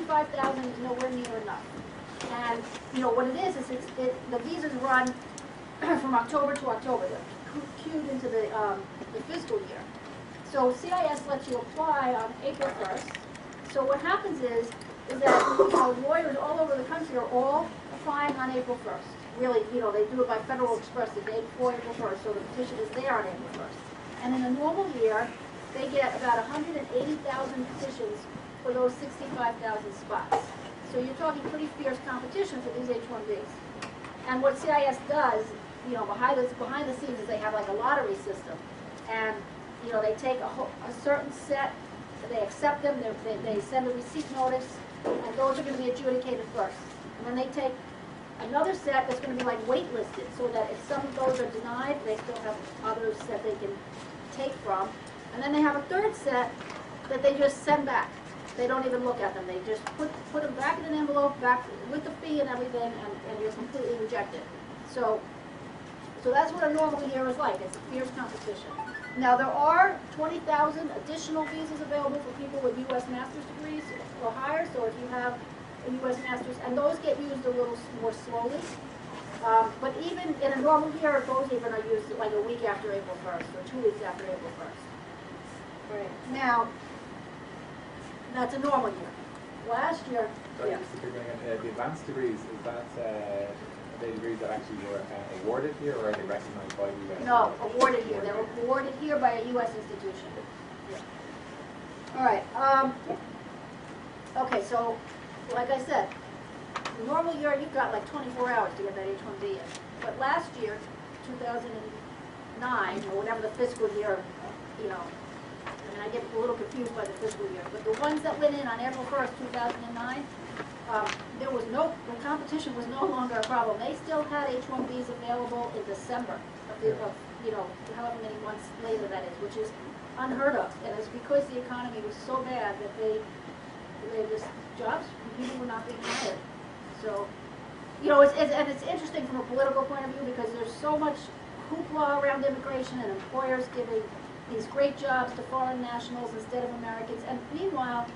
65,000 is nowhere near enough. And you know what it is the visas run from October to October. They're queued into the fiscal year. So CIS lets you apply on April 1st. So what happens is that lawyers all over the country are all applying on April 1st. Really, they do it by Federal Express the day before April 1st, so the petition is there on April 1st. And in a normal year, they get about 180,000 petitions for those 65,000 spots. So you're talking pretty fierce competition for these H-1Bs. And what CIS does, behind the scenes is they have like a lottery system. And, they take a certain set, they accept them, they send a receipt notice, and those are going to be adjudicated first. And then they take another set that's going to be like waitlisted, so that if some of those are denied, they still have others that they can take from. And then they have a third set that they just send back. They don't even look at them. They just put them back in an envelope, back with the fee and everything, and you're completely rejected. So that's what a normal year is like. It's a fierce competition. Now there are 20,000 additional visas available for people with U.S. master's degrees or higher. So if you have a U.S. master's, and those get used a little more slowly. But even in a normal year, those even are used like a week after April 1st or 2 weeks after April 1st. Right. Now, that's a normal year. Last year, sorry, the advanced degrees, is that the degrees that actually were awarded here, or are they recognized by the U.S.? No, awarded here. They were awarded here by a U.S. institution. Yeah. All right. Okay, so like I said, normal year you've got like 24 hours to get that H-1B in. But last year, 2009, or whatever the fiscal year, I get a little confused by the fiscal year, but the ones that went in on April 1st, 2009, the competition was no longer a problem. They still had H-1Bs available in December of however many months later that is, which is unheard of. And it's because the economy was so bad that jobs, people were not being hired. So, it's interesting from a political point of view because there's so much hoopla around immigration and employers giving these great jobs to foreign nationals instead of Americans. And meanwhile,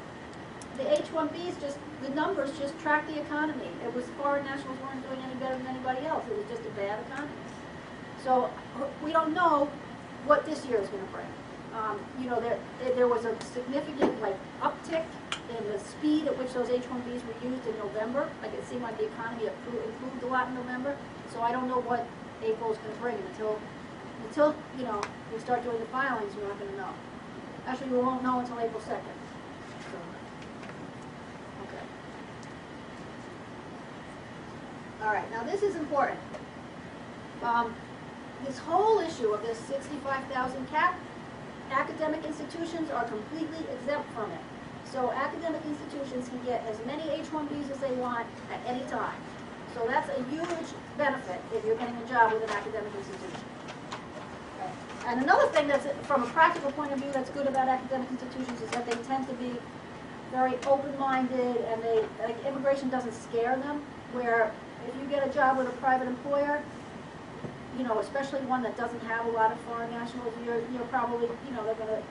the H-1Bs the numbers just track the economy. It was foreign nationals weren't doing any better than anybody else. It was just a bad economy. So we don't know what this year is going to bring. There was a significant uptick in the speed at which those H-1Bs were used in November. Like it seemed like the economy improved a lot in November. So I don't know what April is going to bring until we start doing the filings. We're not going to know. Actually, we won't know until April 2nd. So, okay. All right. Now this is important. This whole issue of this 65,000 cap, academic institutions are completely exempt from it. So academic institutions can get as many H-1Bs as they want at any time. So that's a huge benefit if you're getting a job with an academic institution. Okay. And another thing that's, from a practical point of view, that's good about academic institutions is that they tend to be very open-minded, and immigration doesn't scare them, where if you get a job with a private employer, especially one that doesn't have a lot of foreign nationals, you're probably, they're going to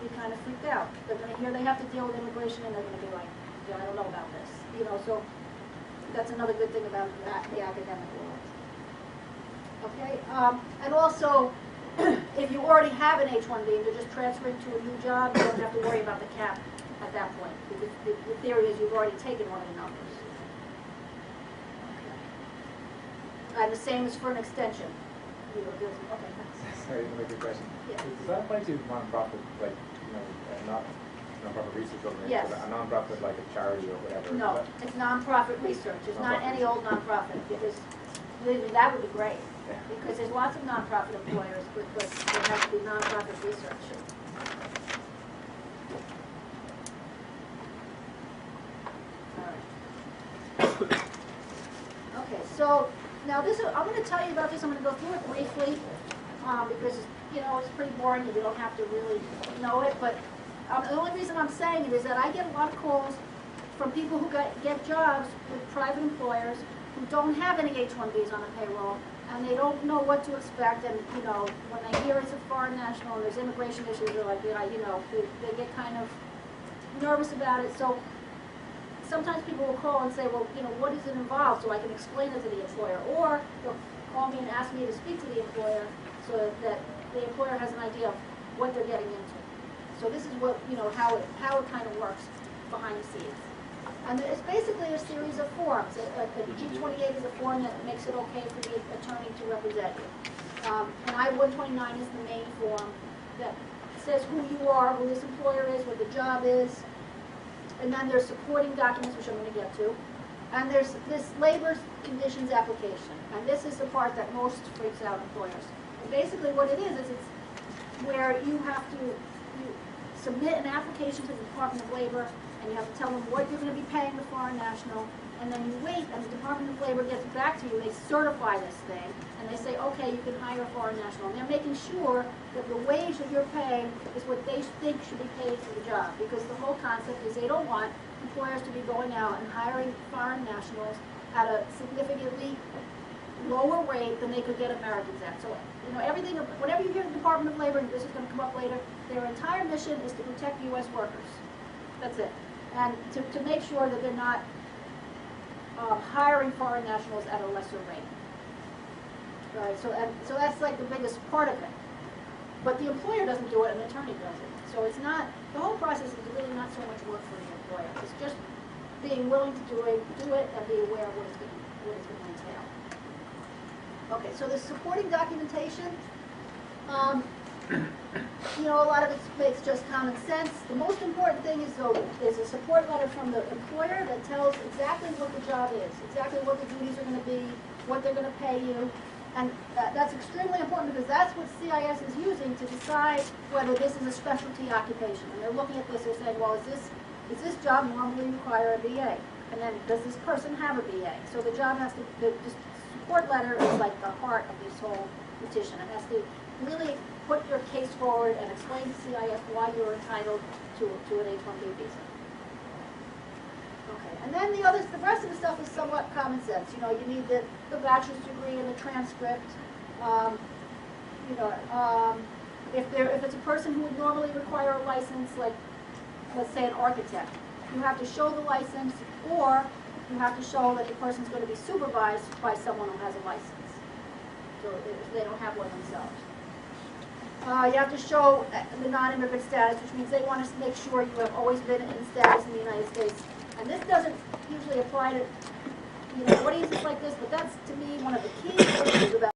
be kind of freaked out. They're going to hear they have to deal with immigration, and they're going to be like, I don't know about this. So that's another good thing about the academic world. Okay, and also, if you already have an H-1B and you're just transferring to a new job, you don't have to worry about the cap at that point, because the theory is you've already taken one of the numbers. Okay. And the same is for an extension. Okay. Sorry, another good question. Yeah. Does that apply to non-profit, not non-profit research organizations, yes. A non-profit like a charity or whatever? No, it's non-profit research. It's not any old non-profit, because that would be great. Yeah. Because there's lots of non-profit employers, but it has to be non-profit research. All right. Okay, so now I'm going to tell you about this. I'm going to go through it briefly because it's pretty boring and you don't have to really know it. But the only reason I'm saying it is that I get a lot of calls from people who get jobs with private employers who don't have any H-1Bs on the payroll, and they don't know what to expect. And when they hear it's a foreign national and there's immigration issues, they're like, they get kind of nervous about it. So sometimes people will call and say, well, you know, what is it involved, so I can explain it to the employer. Or they'll call me and ask me to speak to the employer so that the employer has an idea of what they're getting into. So this is what, you know, how it kind of works behind the scenes. And it's basically a series of forms. A G28 is a form that makes it okay for the attorney to represent you. And I-129 is the main form that says who you are, who this employer is, what the job is. And then there's supporting documents, which I'm going to get to. And there's this labor conditions application. And this is the part that most freaks out employers. And basically what it is it's where you have to submit an application to the Department of Labor, and you have to tell them what you're going to be paying the foreign national, and then you wait, and the Department of Labor gets back to you, they certify this thing, and they say, okay, you can hire a foreign national. And they're making sure that the wage that you're paying is what they think should be paid for the job, because the whole concept is they don't want employers to be going out and hiring foreign nationals at a significantly lower rate than they could get Americans at. So, you know, everything, whenever you hear the Department of Labor, and this is going to come up later, their entire mission is to protect U.S. workers. That's it. And to make sure that they're not hiring foreign nationals at a lesser rate. All right, so that's like the biggest part of it. But the employer doesn't do it, an attorney does it. So it's not, the whole process is really not so much work for the employer. It's just being willing to do it and be aware of what it's going to entail. Okay, so the supporting documentation, you know, a lot of it makes just common sense. The most important thing is, though, is a support letter from the employer that tells exactly what the job is, exactly what the duties are going to be, what they're going to pay you. And that's extremely important because that's what CIS is using to decide whether this is a specialty occupation. And they're looking at this, they're saying, well, does this job normally require a BA? And then, does this person have a BA? So the job has to, the support letter is like the heart of this whole petition. It has to really put your case forward and explain to CIS why you're entitled to an H-1B visa. Okay, and then the rest of the stuff is somewhat common sense. You know, you need the bachelor's degree and the transcript. You know, if it's a person who would normally require a license, like let's say an architect, you have to show the license, or you have to show that the person's going to be supervised by someone who has a license, so if they don't have one themselves. You have to show the non-immigrant status, which means they want to make sure you have always been in status in the United States. And this doesn't usually apply to, you know, what like this, but that's, to me, one of the key issues about